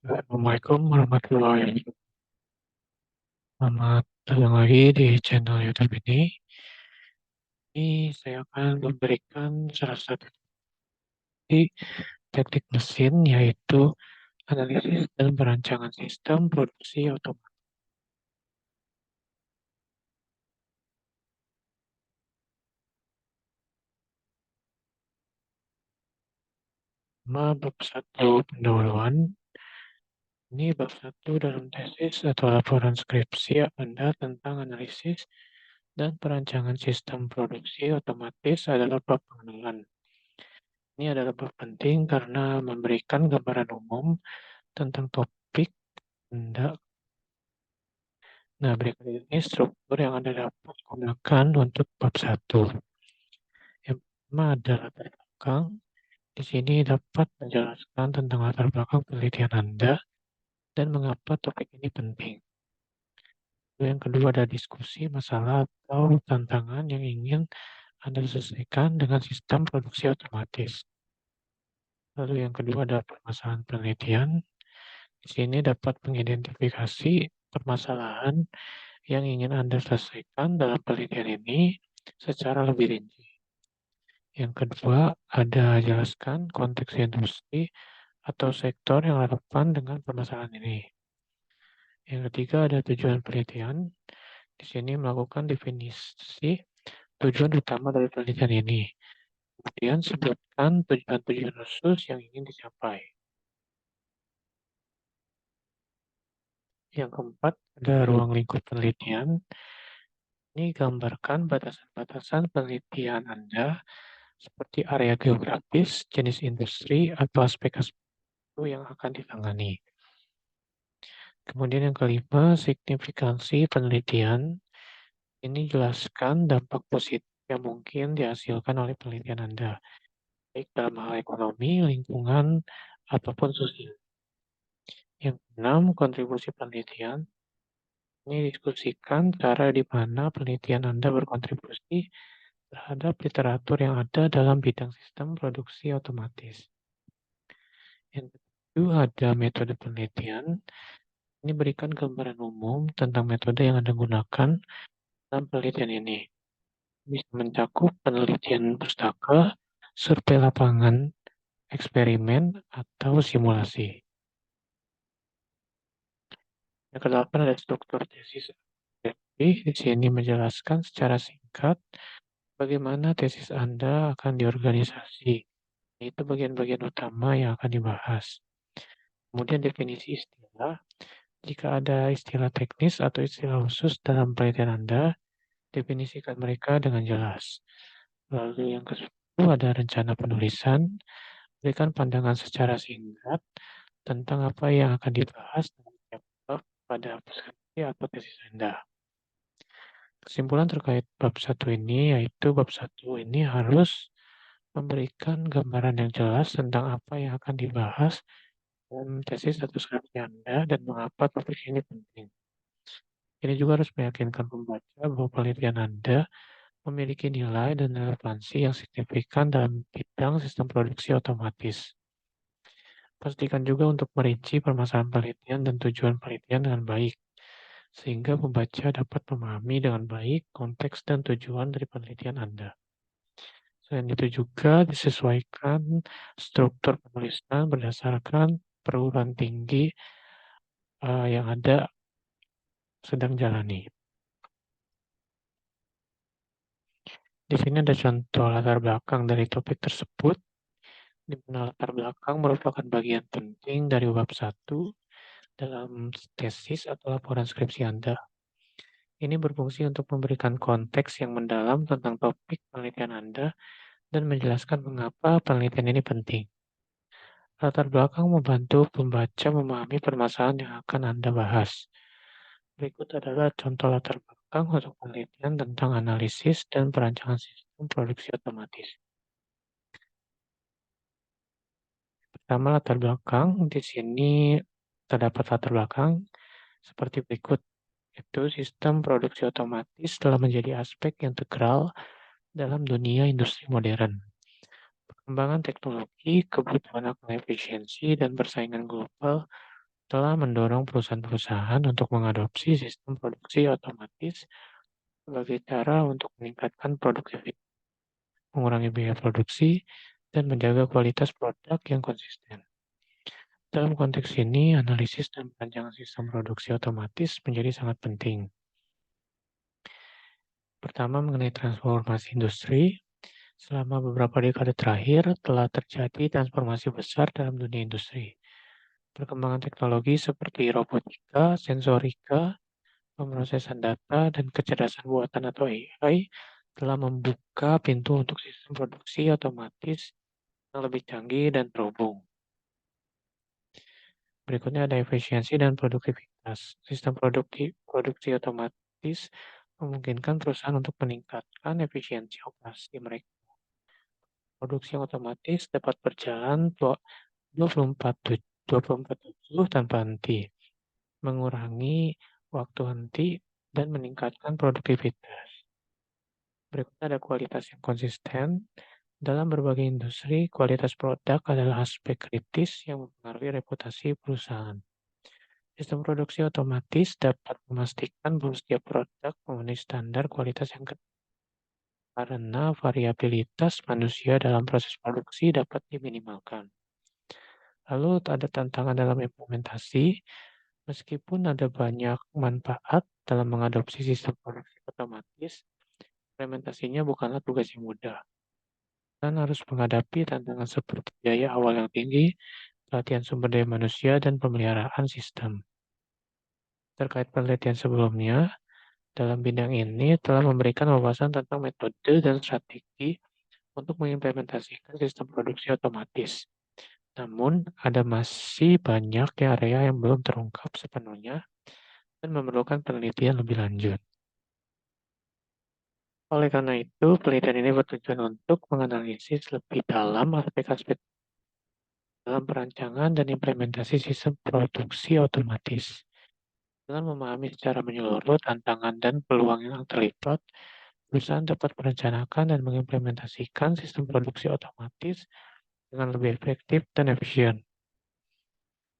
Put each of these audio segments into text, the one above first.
Assalamualaikum warahmatullahi wabarakatuh. Selamat datang lagi di channel YouTube ini. Ini saya akan memberikan salah satu teknik mesin, yaitu analisis dan perancangan sistem produksi otomatis. Bab 1 pendahuluan. Ini bab 1 dalam tesis atau laporan skripsi Anda tentang analisis dan perancangan sistem produksi otomatis adalah bab pengenalan. Ini adalah bab penting karena memberikan gambaran umum tentang topik Anda. Nah, berikut ini struktur yang Anda dapat gunakan untuk bab 1. Yang pertama ada latar belakang. Di sini dapat menjelaskan tentang latar belakang penelitian Anda dan mengapa topik ini penting. Lalu yang kedua ada diskusi masalah atau tantangan yang ingin Anda selesaikan dengan sistem produksi otomatis. Lalu yang kedua ada permasalahan penelitian. Di sini dapat mengidentifikasi permasalahan yang ingin Anda selesaikan dalam penelitian ini secara lebih rinci. Yang kedua, ada jelaskan konteks industri atau sektor yang relevan dengan permasalahan ini. Yang ketiga, ada tujuan penelitian. Di sini melakukan definisi tujuan utama dari penelitian ini. Kemudian sebutkan tujuan-tujuan khusus yang ingin dicapai. Yang keempat, ada ruang lingkup penelitian. Ini gambarkan batasan-batasan penelitian Anda seperti area geografis, jenis industri, atau aspek-aspek yang akan ditangani. Kemudian yang kelima, signifikansi penelitian. Ini jelaskan dampak positif yang mungkin dihasilkan oleh penelitian Anda, baik dalam hal ekonomi, lingkungan, ataupun sosial. Yang keenam, kontribusi penelitian. Ini diskusikan cara di mana penelitian Anda berkontribusi terhadap literatur yang ada dalam bidang sistem produksi otomatis. Yang ketujuh, ada metode penelitian. Ini berikan gambaran umum tentang metode yang Anda gunakan dalam penelitian ini. Bisa mencakup penelitian pustaka, survei lapangan, eksperimen, atau simulasi. Yang kedelapan ada struktur tesis. Di sini menjelaskan secara singkat bagaimana tesis Anda akan diorganisasi. Itu bagian-bagian utama yang akan dibahas. Kemudian definisi istilah. Jika ada istilah teknis atau istilah khusus dalam penelitian Anda, definisikan mereka dengan jelas. Lalu yang ke-10 ada rencana penulisan. Berikan pandangan secara singkat tentang apa yang akan dibahas dalam setiap bab pada skripsi atau tesis Anda. Kesimpulan terkait bab 1 ini, yaitu bab 1 ini harus memberikan gambaran yang jelas tentang apa yang akan dibahas dalam tesis atau skripsi Anda dan mengapa topik ini penting. Ini juga harus meyakinkan pembaca bahwa penelitian Anda memiliki nilai dan relevansi yang signifikan dalam bidang sistem produksi otomatis. Pastikan juga untuk merinci permasalahan penelitian dan tujuan penelitian dengan baik, sehingga pembaca dapat memahami dengan baik konteks dan tujuan dari penelitian Anda. Selain itu juga disesuaikan struktur penulisan berdasarkan perguruan tinggi yang ada sedang jalani. Di sini ada contoh latar belakang dari topik tersebut, di mana latar belakang merupakan bagian penting dari bab 1 dalam tesis atau laporan skripsi Anda. Ini berfungsi untuk memberikan konteks yang mendalam tentang topik penelitian Anda dan menjelaskan mengapa penelitian ini penting. Latar belakang membantu pembaca memahami permasalahan yang akan Anda bahas. Berikut adalah contoh latar belakang untuk penelitian tentang analisis dan perancangan sistem produksi otomatis. Pertama, latar belakang. Di sini terdapat latar belakang seperti berikut. Itu sistem produksi otomatis telah menjadi aspek integral dalam dunia industri modern. Perkembangan teknologi, kebutuhan akan efisiensi, dan persaingan global telah mendorong perusahaan-perusahaan untuk mengadopsi sistem produksi otomatis sebagai cara untuk meningkatkan produktivitas, mengurangi biaya produksi, dan menjaga kualitas produk yang konsisten. Dalam konteks ini, analisis dan perancangan sistem produksi otomatis menjadi sangat penting. Pertama, mengenai transformasi industri, selama beberapa dekade terakhir telah terjadi transformasi besar dalam dunia industri. Perkembangan teknologi seperti robotika, sensorika, pemrosesan data, dan kecerdasan buatan atau AI telah membuka pintu untuk sistem produksi otomatis yang lebih canggih dan terhubung. Berikutnya ada efisiensi dan produktivitas. Sistem produksi otomatis memungkinkan perusahaan untuk meningkatkan efisiensi operasi mereka. Produksi yang otomatis dapat berjalan 24/7 tanpa henti, mengurangi waktu henti, dan meningkatkan produktivitas. Berikutnya ada kualitas yang konsisten. Dalam berbagai industri, kualitas produk adalah aspek kritis yang mempengaruhi reputasi perusahaan. Sistem produksi otomatis dapat memastikan bahwa setiap produk memenuhi standar kualitas yang ketat karena variabilitas manusia dalam proses produksi dapat diminimalkan. Lalu ada tantangan dalam implementasi, meskipun ada banyak manfaat dalam mengadopsi sistem produksi otomatis, implementasinya bukanlah tugas yang mudah. Dan harus menghadapi tantangan seperti biaya awal yang tinggi, pelatihan sumber daya manusia, dan pemeliharaan sistem. Terkait penelitian sebelumnya, dalam bidang ini telah memberikan wawasan tentang metode dan strategi untuk mengimplementasikan sistem produksi otomatis. Namun, ada masih banyak area yang belum terungkap sepenuhnya dan memerlukan penelitian lebih lanjut. Oleh karena itu, penelitian ini bertujuan untuk menganalisis lebih dalam aspek-aspek dalam perancangan dan implementasi sistem produksi otomatis. Dengan memahami secara menyeluruh tantangan dan peluang yang terlibat, perusahaan dapat merencanakan dan mengimplementasikan sistem produksi otomatis dengan lebih efektif dan efisien.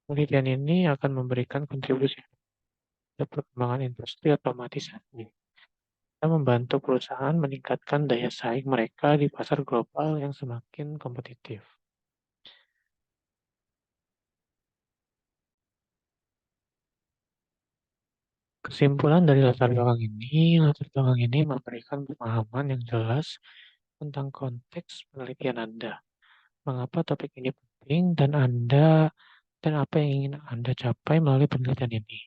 Penelitian ini akan memberikan kontribusi pada perkembangan industri otomatisasi dan membantu perusahaan meningkatkan daya saing mereka di pasar global yang semakin kompetitif. Kesimpulan dari latar belakang ini memberikan pemahaman yang jelas tentang konteks penelitian Anda, mengapa topik ini penting, dan apa yang ingin Anda capai melalui penelitian ini.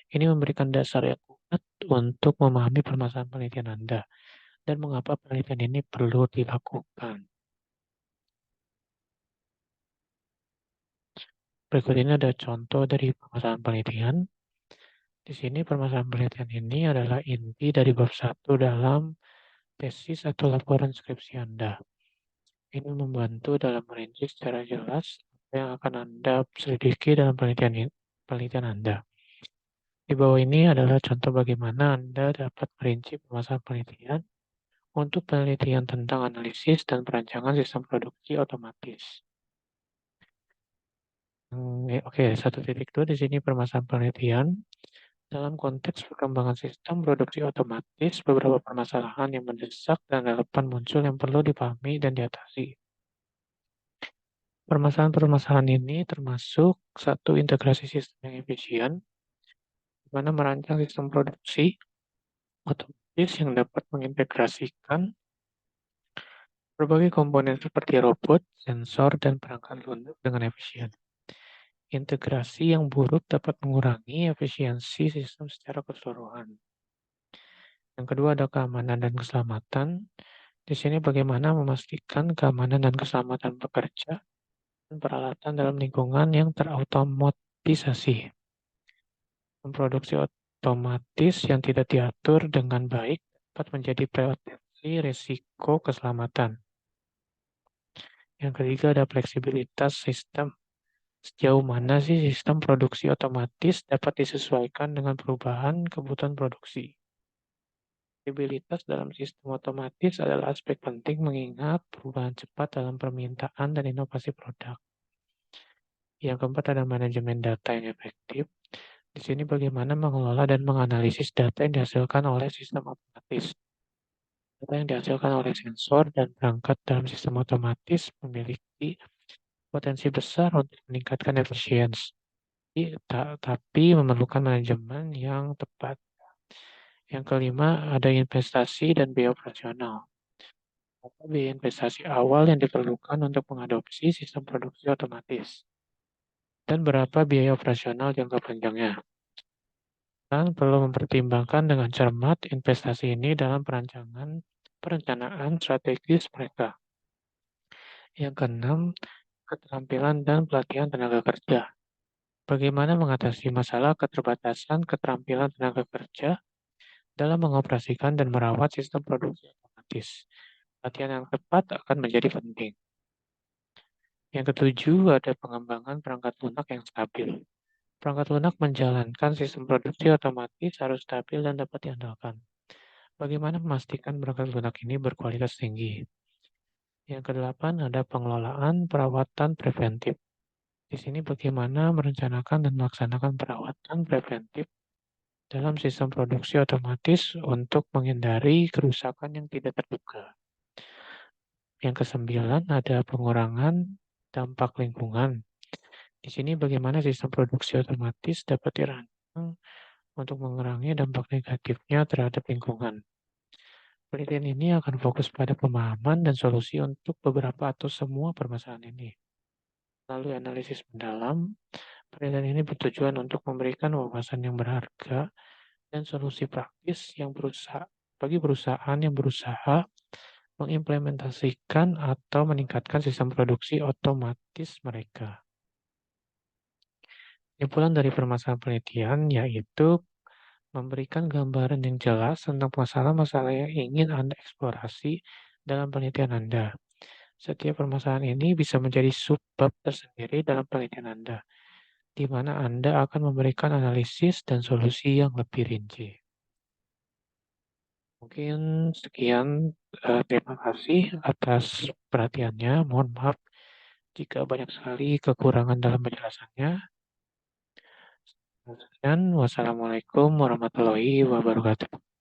Ini memberikan dasar yang kuat untuk memahami permasalahan penelitian Anda dan mengapa penelitian ini perlu dilakukan. Berikut ini ada contoh dari permasalahan penelitian. Di sini permasalahan penelitian ini adalah inti dari bab 1 dalam tesis atau laporan skripsi Anda. Ini membantu dalam merinci secara jelas apa yang akan Anda selidiki dalam penelitian Anda. Di bawah ini adalah contoh bagaimana Anda dapat merinci permasalahan penelitian untuk penelitian tentang analisis dan perancangan sistem produksi otomatis. Oke, 1.2 di sini permasalahan penelitian. Dalam konteks perkembangan sistem produksi otomatis, beberapa permasalahan yang mendesak dan relevan muncul yang perlu dipahami dan diatasi. Permasalahan-permasalahan ini termasuk satu, integrasi sistem yang efisien, di mana merancang sistem produksi otomatis yang dapat mengintegrasikan berbagai komponen seperti robot, sensor, dan perangkat lunak dengan efisien. Integrasi yang buruk dapat mengurangi efisiensi sistem secara keseluruhan. Yang kedua ada keamanan dan keselamatan. Di sini bagaimana memastikan keamanan dan keselamatan pekerja dan peralatan dalam lingkungan yang terautomatisasi. Memproduksi otomatis yang tidak diatur dengan baik dapat menjadi potensi risiko keselamatan. Yang ketiga ada fleksibilitas sistem. Sejauh mana sih sistem produksi otomatis dapat disesuaikan dengan perubahan kebutuhan produksi? Fleksibilitas dalam sistem otomatis adalah aspek penting mengingat perubahan cepat dalam permintaan dan inovasi produk. Yang keempat ada manajemen data yang efektif. Di sini bagaimana mengelola dan menganalisis data yang dihasilkan oleh sistem otomatis. Data yang dihasilkan oleh sensor dan perangkat dalam sistem otomatis memiliki potensi besar untuk meningkatkan efisiensi, tapi memerlukan manajemen yang tepat. Yang kelima, ada investasi dan biaya operasional. Apa biaya investasi awal yang diperlukan untuk mengadopsi sistem produksi otomatis? Dan berapa biaya operasional jangka panjangnya? Dan perlu mempertimbangkan dengan cermat investasi ini dalam perencanaan strategis mereka. Yang keenam, keterampilan dan pelatihan tenaga kerja. Bagaimana mengatasi masalah keterbatasan keterampilan tenaga kerja dalam mengoperasikan dan merawat sistem produksi otomatis. Latihan yang tepat akan menjadi penting. Yang ketujuh, ada pengembangan perangkat lunak yang stabil. Perangkat lunak menjalankan sistem produksi otomatis harus stabil dan dapat diandalkan. Bagaimana memastikan perangkat lunak ini berkualitas tinggi? Yang kedelapan, ada pengelolaan perawatan preventif. Di sini bagaimana merencanakan dan melaksanakan perawatan preventif dalam sistem produksi otomatis untuk menghindari kerusakan yang tidak terduga. Yang kesembilan, ada pengurangan dampak lingkungan. Di sini bagaimana sistem produksi otomatis dapat dirancang untuk mengurangi dampak negatifnya terhadap lingkungan. Penelitian ini akan fokus pada pemahaman dan solusi untuk beberapa atau semua permasalahan ini. Lalu analisis mendalam, penelitian ini bertujuan untuk memberikan wawasan yang berharga dan solusi praktis yang bagi perusahaan yang berusaha mengimplementasikan atau meningkatkan sistem produksi otomatis mereka. Kesimpulan dari permasalahan penelitian yaitu memberikan gambaran yang jelas tentang masalah-masalah yang ingin Anda eksplorasi dalam penelitian Anda. Setiap permasalahan ini bisa menjadi subbab tersendiri dalam penelitian Anda, di mana Anda akan memberikan analisis dan solusi yang lebih rinci. Mungkin sekian, terima kasih atas perhatiannya. Mohon maaf jika banyak sekali kekurangan dalam penjelasannya. Sekian, wassalamualaikum warahmatullahi wabarakatuh.